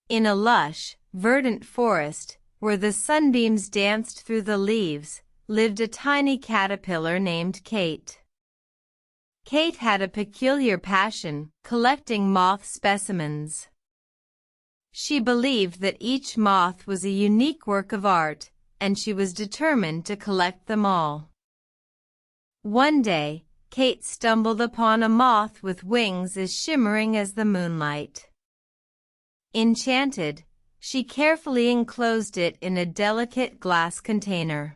In a lush, verdant forest, where the sunbeams danced through the leaves, lived a tiny caterpillar named Cate. Cate had a peculiar passion, collecting moth specimens. She believed that each moth was a unique work of art, and she was determined to collect them all. One day, Cate stumbled upon a moth with wings as shimmering as the moonlight. Enchanted, she carefully enclosed it in a delicate glass container.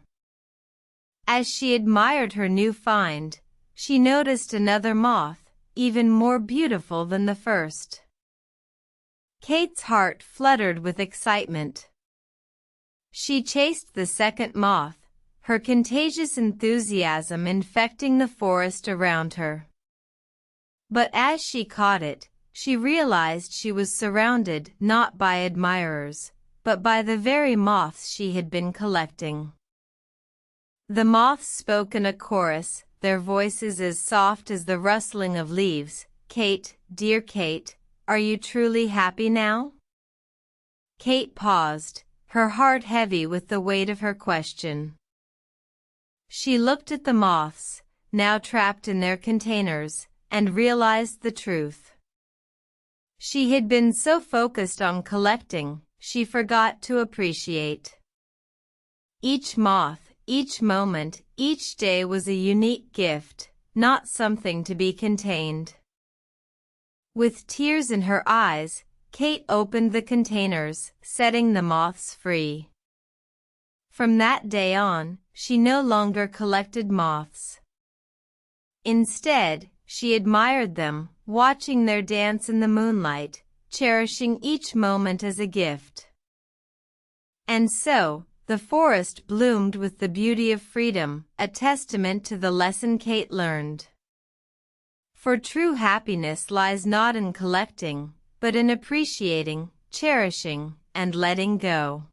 As she admired her new find, she noticed another moth, even more beautiful than the first. Cate's heart fluttered with excitement. She chased the second moth, her contagious enthusiasm infecting the forest around her. But as she caught it, she realized she was surrounded not by admirers, but by the very moths she had been collecting. The moths spoke in a chorus, their voices as soft as the rustling of leaves. "Cate, dear Cate, are you truly happy now?" Cate paused, her heart heavy with the weight of her question. She looked at the moths, now trapped in their containers, and realized the truth. She had been so focused on collecting, she forgot to appreciate. Each moth, each moment, each day was a unique gift, not something to be contained. With tears in her eyes, Cate opened the containers, setting the moths free. From that day on, she no longer collected moths. Instead, she admired them, watching their dance in the moonlight, cherishing each moment as a gift. And so, the forest bloomed with the beauty of freedom, a testament to the lesson Cate learned. For true happiness lies not in collecting, but in appreciating, cherishing, and letting go.